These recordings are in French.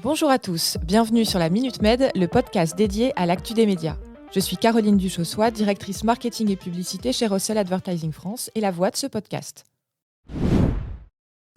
Bonjour à tous, bienvenue sur la Minute Med, le podcast dédié à l'actu des médias. Je suis Caroline Duchossois, directrice marketing et publicité chez Russell Advertising France et la voix de ce podcast.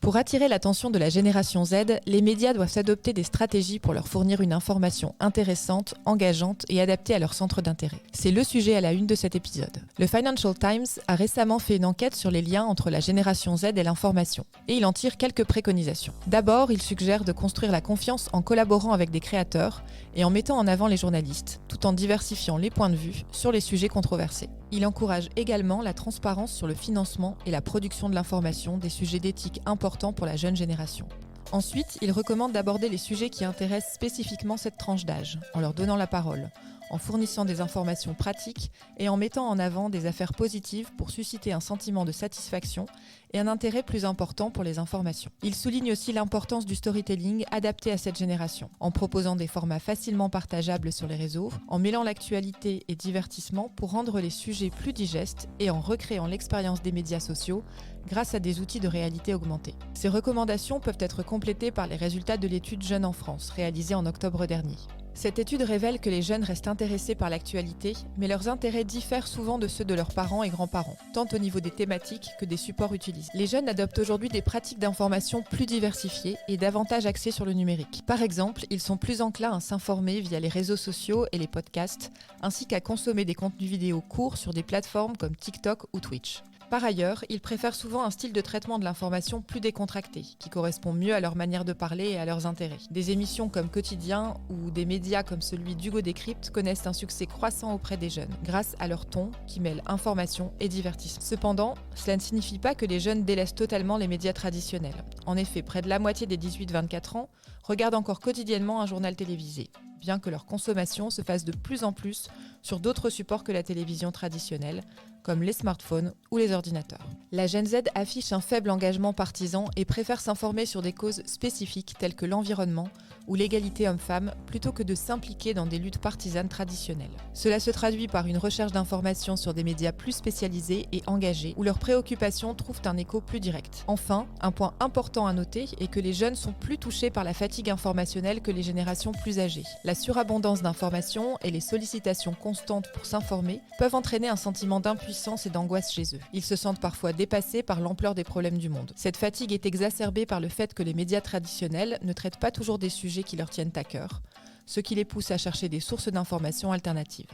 Pour attirer l'attention de la génération Z, les médias doivent adopter des stratégies pour leur fournir une information intéressante, engageante et adaptée à leur centre d'intérêt. C'est le sujet à la une de cet épisode. Le Financial Times a récemment fait une enquête sur les liens entre la génération Z et l'information, et il en tire quelques préconisations. D'abord, il suggère de construire la confiance en collaborant avec des créateurs et en mettant en avant les journalistes, tout en diversifiant les points de vue sur les sujets controversés. Il encourage également la transparence sur le financement et la production de l'information, des sujets d'éthique importants pour la jeune génération. Ensuite, il recommande d'aborder les sujets qui intéressent spécifiquement cette tranche d'âge, en leur donnant la parole, en fournissant des informations pratiques et en mettant en avant des affaires positives pour susciter un sentiment de satisfaction et un intérêt plus important pour les informations. Il souligne aussi l'importance du storytelling adapté à cette génération, en proposant des formats facilement partageables sur les réseaux, en mêlant l'actualité et divertissement pour rendre les sujets plus digestes et en recréant l'expérience des médias sociaux grâce à des outils de réalité augmentée. Ces recommandations peuvent être complétées par les résultats de l'étude Jeunes en France, réalisée en octobre dernier. Cette étude révèle que les jeunes restent intéressés par l'actualité, mais leurs intérêts diffèrent souvent de ceux de leurs parents et grands-parents, tant au niveau des thématiques que des supports utilisés. Les jeunes adoptent aujourd'hui des pratiques d'information plus diversifiées et davantage axées sur le numérique. Par exemple, ils sont plus enclins à s'informer via les réseaux sociaux et les podcasts, ainsi qu'à consommer des contenus vidéo courts sur des plateformes comme TikTok ou Twitch. Par ailleurs, ils préfèrent souvent un style de traitement de l'information plus décontracté, qui correspond mieux à leur manière de parler et à leurs intérêts. Des émissions comme Quotidien ou des médias comme celui d'Hugo Décrypte connaissent un succès croissant auprès des jeunes, grâce à leur ton qui mêle information et divertissement. Cependant, cela ne signifie pas que les jeunes délaissent totalement les médias traditionnels. En effet, près de la moitié des 18-24 ans regardent encore quotidiennement un journal télévisé, bien que leur consommation se fasse de plus en plus sur d'autres supports que la télévision traditionnelle, comme les smartphones ou les ordinateurs. La Gen Z affiche un faible engagement partisan et préfère s'informer sur des causes spécifiques telles que l'environnement ou l'égalité homme-femme plutôt que de s'impliquer dans des luttes partisanes traditionnelles. Cela se traduit par une recherche d'informations sur des médias plus spécialisés et engagés où leurs préoccupations trouvent un écho plus direct. Enfin, un point important à noter est que les jeunes sont plus touchés par la fatigue informationnelle que les générations plus âgées. La surabondance d'informations et les sollicitations constantes pour s'informer peuvent entraîner un sentiment d'impuissance et d'angoisse chez eux. Ils se sentent parfois dépassés par l'ampleur des problèmes du monde. Cette fatigue est exacerbée par le fait que les médias traditionnels ne traitent pas toujours des sujets qui leur tiennent à cœur, ce qui les pousse à chercher des sources d'informations alternatives.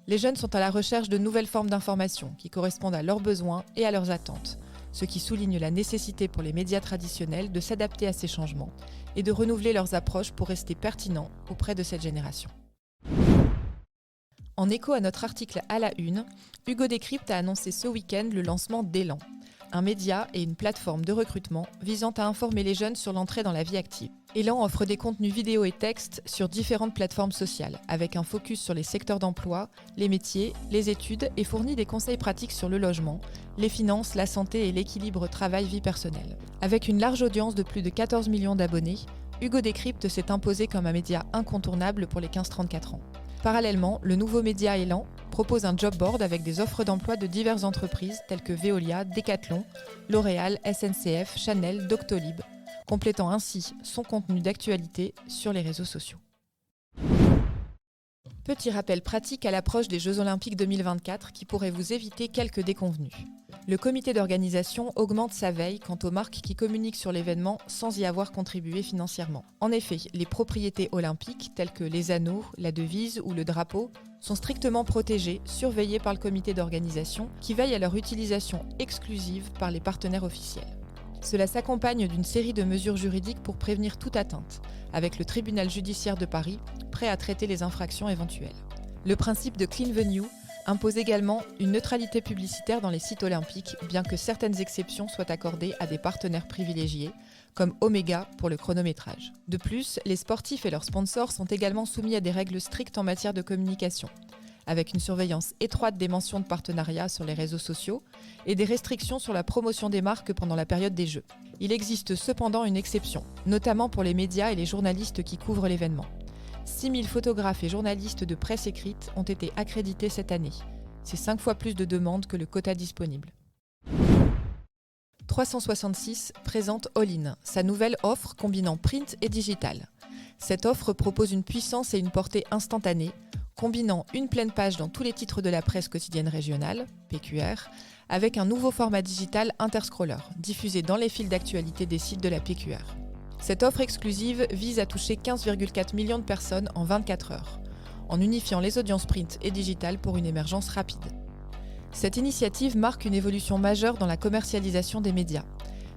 Les jeunes sont à la recherche de nouvelles formes d'information qui correspondent à leurs besoins et à leurs attentes, ce qui souligne la nécessité pour les médias traditionnels de s'adapter à ces changements et de renouveler leurs approches pour rester pertinents auprès de cette génération. En écho à notre article à la une, Hugo Décrypte a annoncé ce week-end le lancement d'Élan, un média et une plateforme de recrutement visant à informer les jeunes sur l'entrée dans la vie active. Élan offre des contenus vidéo et textes sur différentes plateformes sociales, avec un focus sur les secteurs d'emploi, les métiers, les études et fournit des conseils pratiques sur le logement, les finances, la santé et l'équilibre travail-vie personnelle. Avec une large audience de plus de 14 millions d'abonnés, Hugo Décrypte s'est imposé comme un média incontournable pour les 15-34 ans. Parallèlement, le nouveau média Élan propose un job board avec des offres d'emploi de diverses entreprises telles que Veolia, Decathlon, L'Oréal, SNCF, Chanel, Doctolib, complétant ainsi son contenu d'actualité sur les réseaux sociaux. Petit rappel pratique à l'approche des Jeux Olympiques 2024 qui pourrait vous éviter quelques déconvenues. Le comité d'organisation augmente sa veille quant aux marques qui communiquent sur l'événement sans y avoir contribué financièrement. En effet, les propriétés olympiques, telles que les anneaux, la devise ou le drapeau, sont strictement protégées, surveillées par le comité d'organisation qui veille à leur utilisation exclusive par les partenaires officiels. Cela s'accompagne d'une série de mesures juridiques pour prévenir toute atteinte, avec le tribunal judiciaire de Paris prêt à traiter les infractions éventuelles. Le principe de Clean Venue impose également une neutralité publicitaire dans les sites olympiques, bien que certaines exceptions soient accordées à des partenaires privilégiés, comme Omega pour le chronométrage. De plus, les sportifs et leurs sponsors sont également soumis à des règles strictes en matière de communication, avec une surveillance étroite des mentions de partenariat sur les réseaux sociaux et des restrictions sur la promotion des marques pendant la période des Jeux. Il existe cependant une exception, notamment pour les médias et les journalistes qui couvrent l'événement. 6 000 photographes et journalistes de presse écrite ont été accrédités cette année, C'est 5 fois plus de demandes que le quota disponible. 366 présente All-in, sa nouvelle offre combinant print et digital. Cette offre propose une puissance et une portée instantanée, combinant une pleine page dans tous les titres de la presse quotidienne régionale, PQR, avec un nouveau format digital interscroller, diffusé dans les fils d'actualité des sites de la PQR. Cette offre exclusive vise à toucher 15,4 millions de personnes en 24 heures, en unifiant les audiences print et digitales pour une émergence rapide. Cette initiative marque une évolution majeure dans la commercialisation des médias,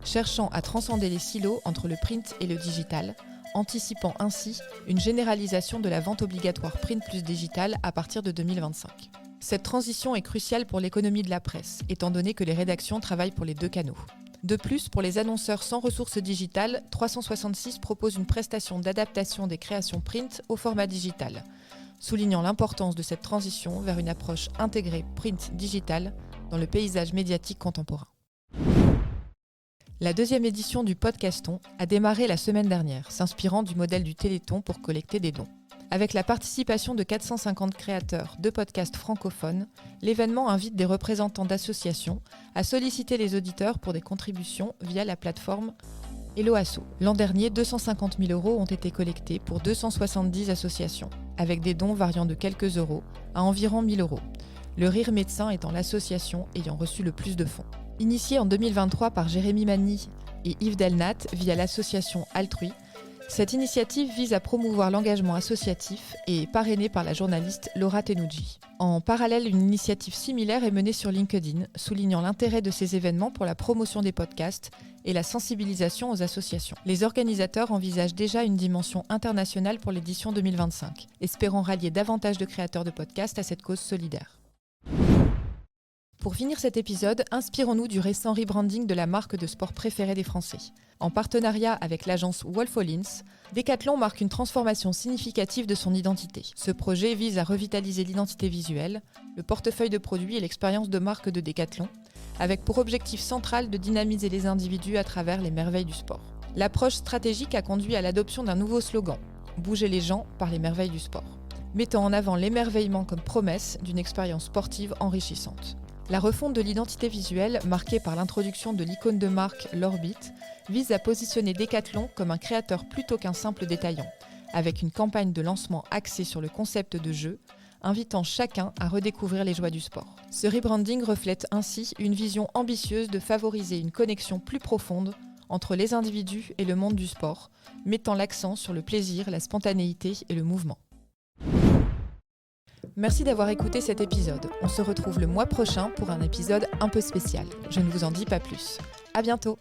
cherchant à transcender les silos entre le print et le digital, anticipant ainsi une généralisation de la vente obligatoire print plus digital à partir de 2025. Cette transition est cruciale pour l'économie de la presse, étant donné que les rédactions travaillent pour les deux canaux. De plus, pour les annonceurs sans ressources digitales, 366 propose une prestation d'adaptation des créations print au format digital, soulignant l'importance de cette transition vers une approche intégrée print-digital dans le paysage médiatique contemporain. La deuxième édition du Podcaston a démarré la semaine dernière, s'inspirant du modèle du Téléthon pour collecter des dons. Avec la participation de 450 créateurs de podcasts francophones, l'événement invite des représentants d'associations à solliciter les auditeurs pour des contributions via la plateforme Helloasso. L'an dernier, 250 000 € ont été collectés pour 270 associations, avec des dons variant de quelques euros à environ 1 000 €. Le Rire Médecin étant l'association ayant reçu le plus de fonds. Initiée en 2023 par Jérémy Mani et Yves Delnat via l'association Altrui, cette initiative vise à promouvoir l'engagement associatif et est parrainée par la journaliste Laura Tenouji. En parallèle, une initiative similaire est menée sur LinkedIn, soulignant l'intérêt de ces événements pour la promotion des podcasts et la sensibilisation aux associations. Les organisateurs envisagent déjà une dimension internationale pour l'édition 2025, espérant rallier davantage de créateurs de podcasts à cette cause solidaire. Pour finir cet épisode, inspirons-nous du récent rebranding de la marque de sport préférée des Français. En partenariat avec l'agence Wolf Hollins, Decathlon marque une transformation significative de son identité. Ce projet vise à revitaliser l'identité visuelle, le portefeuille de produits et l'expérience de marque de Decathlon, avec pour objectif central de dynamiser les individus à travers les merveilles du sport. L'approche stratégique a conduit à l'adoption d'un nouveau slogan « Bouger les gens par les merveilles du sport », mettant en avant l'émerveillement comme promesse d'une expérience sportive enrichissante. La refonte de l'identité visuelle, marquée par l'introduction de l'icône de marque l'Orbit, vise à positionner Decathlon comme un créateur plutôt qu'un simple détaillant, avec une campagne de lancement axée sur le concept de jeu, invitant chacun à redécouvrir les joies du sport. Ce rebranding reflète ainsi une vision ambitieuse de favoriser une connexion plus profonde entre les individus et le monde du sport, mettant l'accent sur le plaisir, la spontanéité et le mouvement. Merci d'avoir écouté cet épisode. On se retrouve le mois prochain pour un épisode un peu spécial. Je ne vous en dis pas plus. À bientôt!